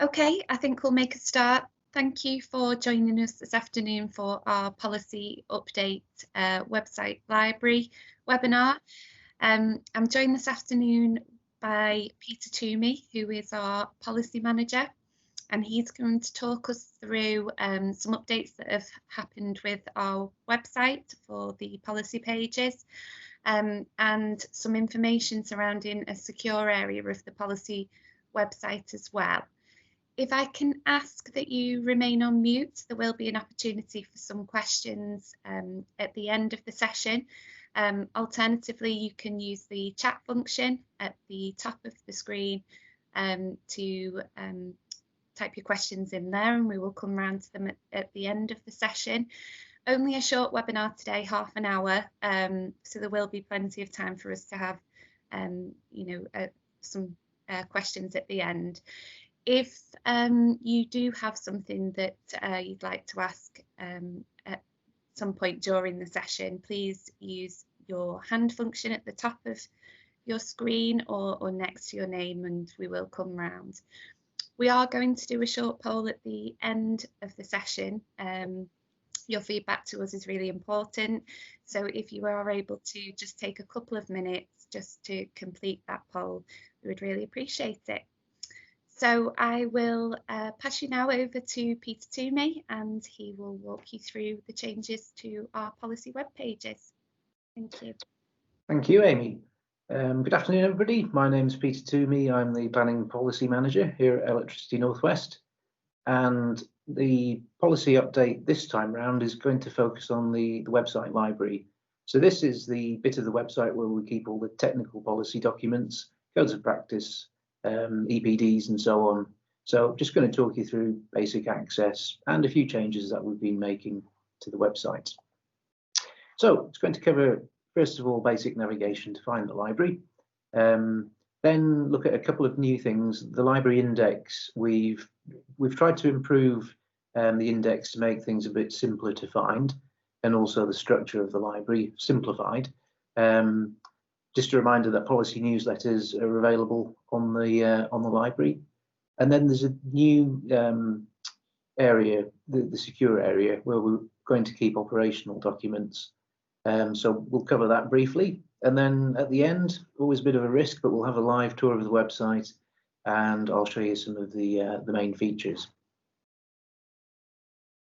Okay, I think we'll make a start. Thank you for joining us this afternoon for our policy update website library webinar. I'm joined this afternoon by Peter Toomey, who is our policy manager, and he's going to talk us through some updates that have happened with our website for the policy pages and some information surrounding a secure area of the policy website as well. If I can ask that you remain on mute, there will be an opportunity for some questions at the end of the session. Alternatively, you can use the chat function at the top of the screen to type your questions in there, and we will come round to them at the end of the session. Only a short webinar today, half an hour, so there will be plenty of time for us to have some questions at the end. If you do have something that you'd like to ask at some point during the session, please use your hand function at the top of your screen or next to your name, and we will come round. We are going to do a short poll at the end of the session. Your feedback to us is really important, so if you are able to just take a couple of minutes just to complete that poll, we would really appreciate it. So I will pass you now over to Peter Toomey, and he will walk you through the changes to our policy web pages. Thank you. Thank you, Amy. Good afternoon, everybody. My name is Peter Toomey. I'm the Planning Policy Manager here at Electricity North West. And the policy update this time round is going to focus on the website library. So this is the bit of the website where we keep all the technical policy documents, codes of practice, EPDs and so on. So just going to talk you through basic access and a few changes that we've been making to the website. So it's going to cover, first of all, basic navigation to find the library. Then look at a couple of new things. The library index, we've tried to improve the index to make things a bit simpler to find, and also the structure of the library simplified. Just a reminder that policy newsletters are available on the library, and then there's a new area, the secure area, where we're going to keep operational documents. So we'll cover that briefly, and then at the end, always a bit of a risk, but we'll have a live tour of the website, and I'll show you some of the main features.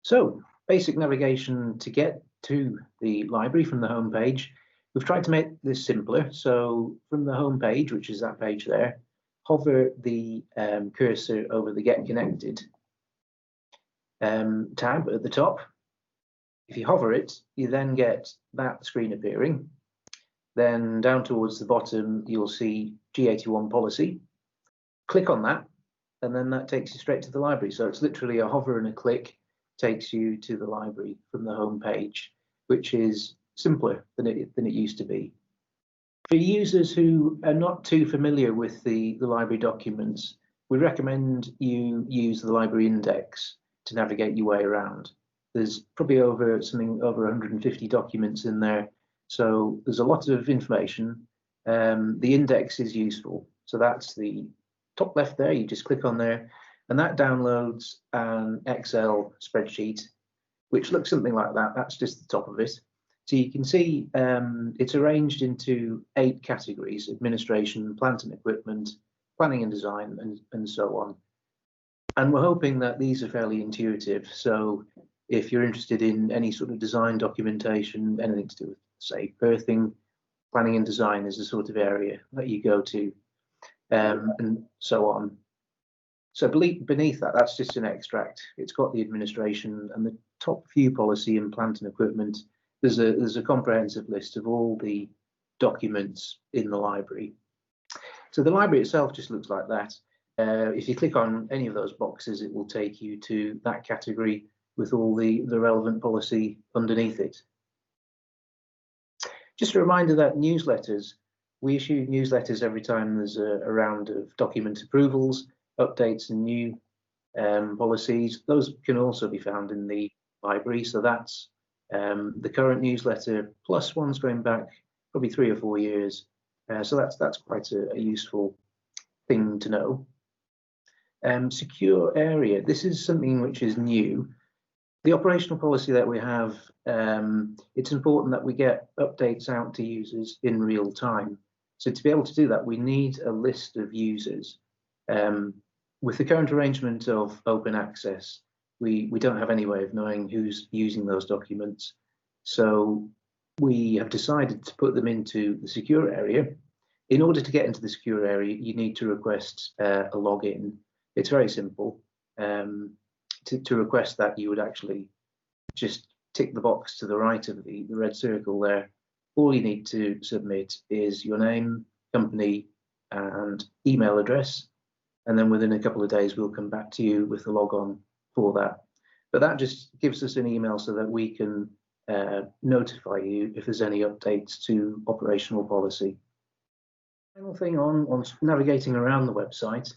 So basic navigation to get to the library from the home page. We've tried to make this simpler. So from the home page, which is that page there, hover the cursor over the Get Connected tab at the top. If you hover it, you then get that screen appearing. Then down towards the bottom, you'll see G81 policy. Click on that, and then that takes you straight to the library. So it's literally a hover and a click takes you to the library from the home page, which is simpler than it used to be. For users who are not too familiar with the library documents, we recommend you use the library index to navigate your way around. There's probably over 150 documents in there, so there's a lot of information. The index is useful, so that's the top left there. You just click on there, and that downloads an Excel spreadsheet, which looks something like that. That's just the top of it. So you can see it's arranged into 8 categories: administration, plant and equipment, planning and design, and so on. And we're hoping that these are fairly intuitive. So if you're interested in any sort of design documentation, anything to do with, say, earthing, planning and design is the sort of area that you go to, and so on. So beneath that, that's just an extract. It's got the administration and the top few policy and plant and equipment. There's a comprehensive list of all the documents in the library. So the library itself just looks like that. If you click on any of those boxes, it will take you to that category with all the relevant policy underneath it. Just a reminder that newsletters, we issue newsletters every time there's a round of document approvals, updates and new policies. Those can also be found in the library. So that's the current newsletter plus ones going back probably 3 or 4 years. So that's quite a useful thing to know. Secure area, this is something which is new. The operational policy that we have, it's important that we get updates out to users in real time. So to be able to do that, we need a list of users. With the current arrangement of open access, we don't have any way of knowing who's using those documents. So we have decided to put them into the secure area. In order to get into the secure area, you need to request a login. It's very simple. To request that, you would actually just tick the box to the right of the red circle there. All you need to submit is your name, company, and email address. And then within a couple of days, we'll come back to you with the logon for that. But that just gives us an email so that we can notify you if there's any updates to operational policy. Final thing on navigating around the website,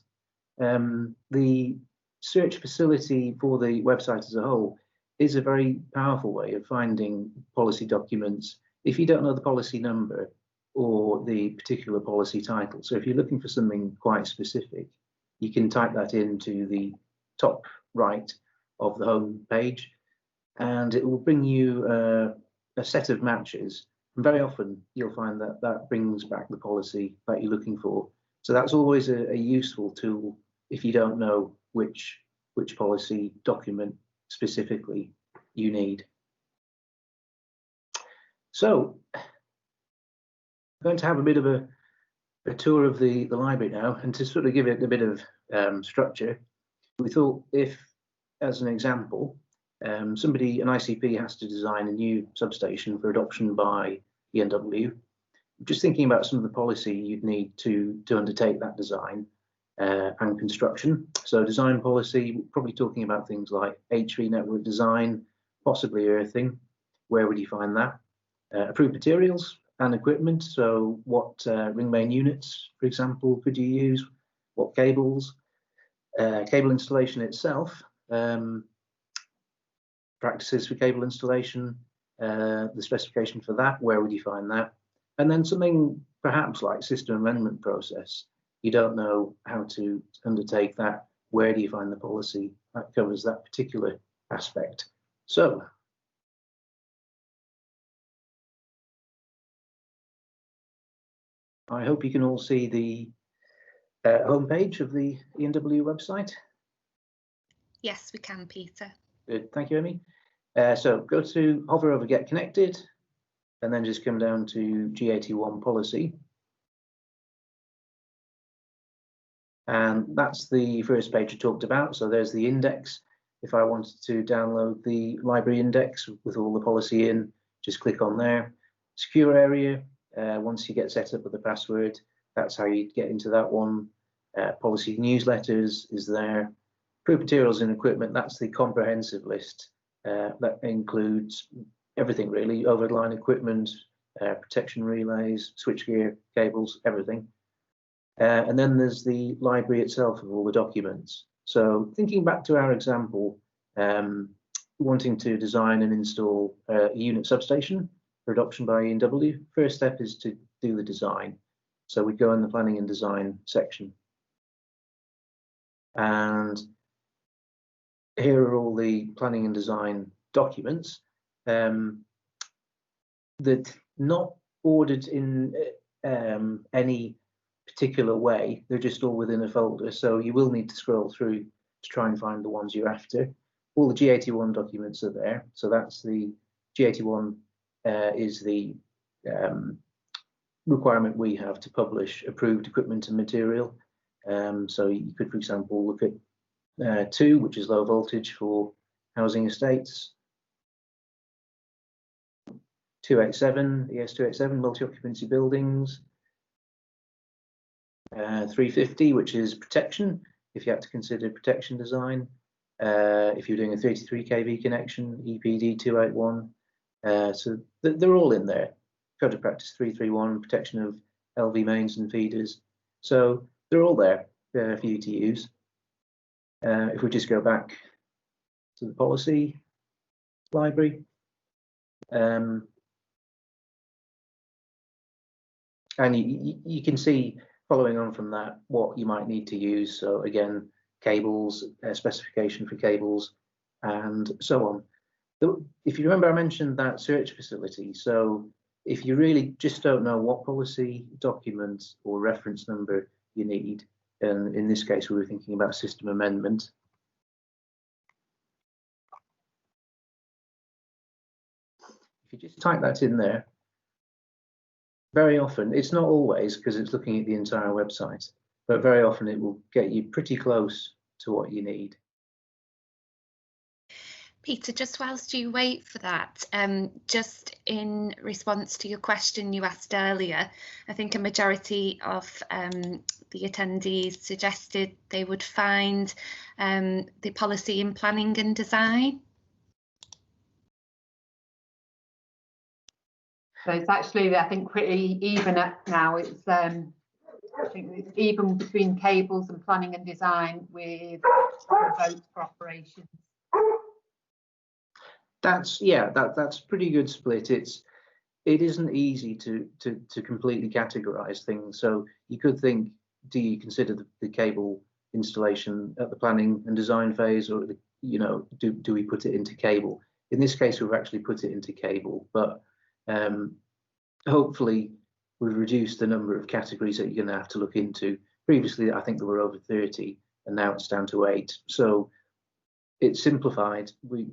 the search facility for the website as a whole is a very powerful way of finding policy documents if you don't know the policy number or the particular policy title. So if you're looking for something quite specific, you can type that into the top right of the home page, and it will bring you a set of matches. And very often you'll find that that brings back the policy that you're looking for. So that's always a useful tool if you don't know which policy document specifically you need. So I'm going to have a bit of a tour of the library now, and to sort of give it a bit of structure, we thought if, as an example, an ICP has to design a new substation for adoption by ENW, just thinking about some of the policy you'd need to undertake that design and construction. So design policy, probably talking about things like HV network design, possibly earthing. Where would you find that? Approved materials and equipment. So what ring main units, for example, could you use? What cables? Cable installation itself. Practices for cable installation, the specification for that, where would you find that? And then something perhaps like system amendment process. You don't know how to undertake that. Where do you find the policy that covers that particular aspect? So I hope you can all see the homepage of the ENW website. Yes, we can, Peter. Good, thank you, Amy. So go to hover over Get Connected, and then just come down to G81 policy. And that's the first page I talked about. So there's the index. If I wanted to download the library index with all the policy in, just click on there. Secure area, once you get set up with the password, that's how you get into that one. Policy newsletters is there. Approved materials and equipment, that's the comprehensive list. That includes everything really, overhead equipment, protection relays, switchgear, cables, everything. And then there's the library itself of all the documents. So thinking back to our example, wanting to design and install a unit substation for adoption by ENW, first step is to do the design. So we go in the planning and design section. And here are all the planning and design documents that not ordered in any particular way. They're just all within a folder, so you will need to scroll through to try and find the ones you're after. All the G81 documents are there, so that's the G81 is the requirement we have to publish approved equipment and material. So you could, for example, look at 2, which is low voltage for housing estates. 287, ES287, multi-occupancy buildings. 350, which is protection, if you have to consider protection design. If you're doing a 33 kV connection, EPD 281. So they're all in there. Code of practice 331, protection of LV mains and feeders. So they're all there for you to use. If we just go back to the policy library, and you can see, following on from that, what you might need to use. So again, cables, specification for cables, and so on. If you remember, I mentioned that search facility. So if you really just don't know what policy document or reference number you need, and in this case we were thinking about system amendment, if you just type that in there, very often, it's not always because it's looking at the entire website, but very often it will get you pretty close to what you need. Peter, just whilst you wait for that, just in response to your question you asked earlier, I think a majority of the attendees suggested they would find the policy in planning and design. So it's actually, I think, pretty even now. It's I think it's even between cables and planning and design with votes for operations. That's that's a pretty good split. It isn't easy to completely categorize things. So you could think, do you consider the cable installation at the planning and design phase, or do we put it into cable? In this case, we've actually put it into cable, but hopefully we've reduced the number of categories that you're going to have to look into. Previously, I think there were over 30, and now it's down to 8. So it's simplified. We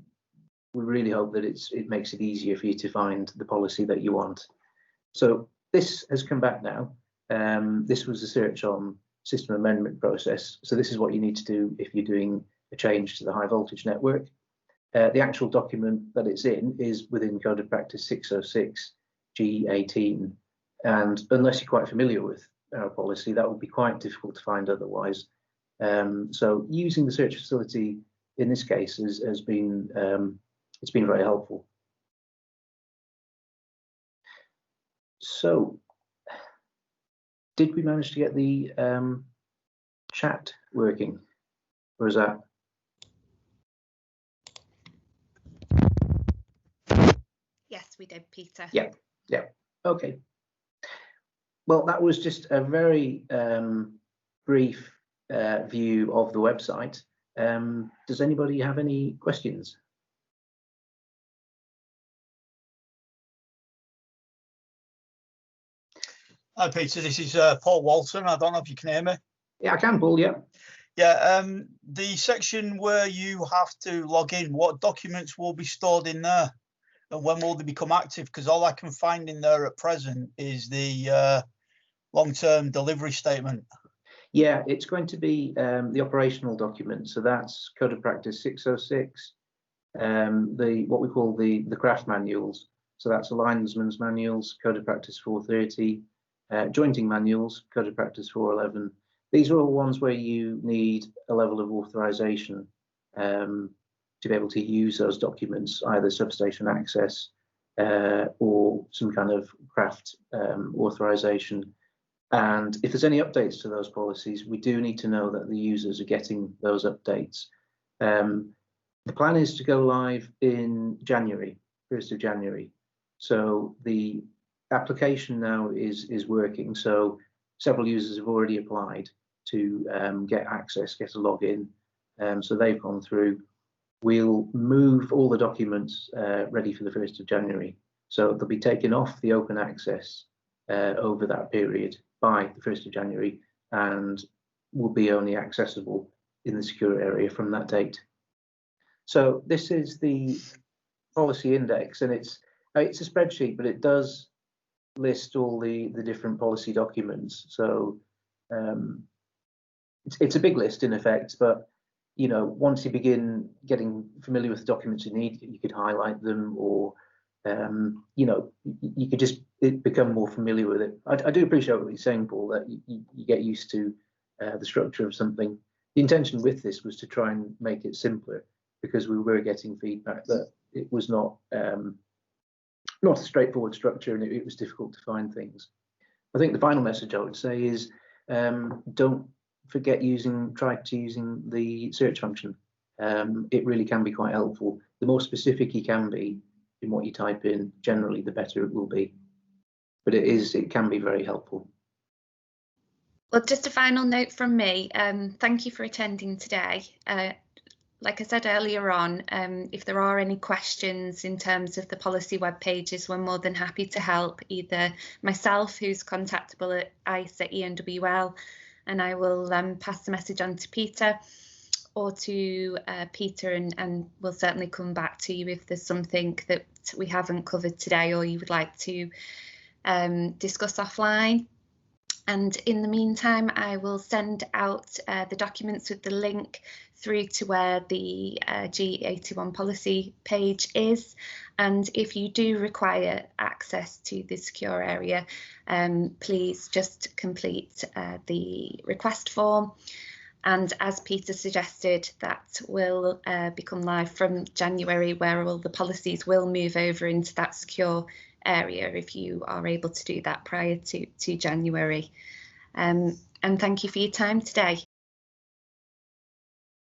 really hope that it makes it easier for you to find the policy that you want. So this has come back now. This was a search on system amendment process. So this is what you need to do if you're doing a change to the high voltage network. The actual document that it's in is within Code of Practice 606 G18. And unless you're quite familiar with our policy, that would be quite difficult to find otherwise. So using the search facility in this case has been it's been very helpful. So, did we manage to get the chat working, or is that? Yes, we did, Peter. Yeah. Okay. Well, that was just a very brief view of the website. Does anybody have any questions? Hi Peter, this is Paul Walton. I don't know if you can hear me. Yeah, I can, Paul, yeah. Yeah, the section where you have to log in, what documents will be stored in there and when will they become active? Because all I can find in there at present is the long-term delivery statement. Yeah, it's going to be the operational document. So that's Code of Practice 606, what we call the craft manuals. So that's a linesman's manuals, Code of Practice 430, jointing manuals, Code of Practice 411. These are all ones where you need a level of authorization to be able to use those documents, either substation access or some kind of craft authorization. And if there's any updates to those policies, we do need to know that the users are getting those updates. The plan is to go live in January, 1st of January. So the application now is working. So several users have already applied to get access, get a login. So they've gone through. We'll move all the documents ready for the 1st of January. So they'll be taken off the open access over that period by the 1st of January and will be only accessible in the secure area from that date. So this is the policy index, and it's a spreadsheet, but it does list all the different policy documents. So it's a big list in effect, but once you begin getting familiar with the documents you need, you could highlight them, or you could just become more familiar with it. I do appreciate what you're saying, Paul, that you get used to the structure of something. The intention with this was to try and make it simpler, because we were getting feedback that it was not a straightforward structure, and it was difficult to find things. I think the final message I would say is don't forget try using the search function. It really can be quite helpful. The more specific you can be in what you type in, generally the better it will be. But it can be very helpful. Well, just a final note from me. Thank you for attending today. Like I said earlier on, if there are any questions in terms of the policy web pages, we're more than happy to help, either myself, who's contactable at ICE@ENWL, and I will pass the message on to Peter, or to Peter, and we'll certainly come back to you if there's something that we haven't covered today or you would like to discuss offline. And in the meantime, I will send out the documents with the link through to where the G81 policy page is. And if you do require access to the secure area, please just complete the request form. And as Peter suggested, that will become live from January, where all the policies will move over into that secure area if you are able to do that prior to January. And thank you for your time today.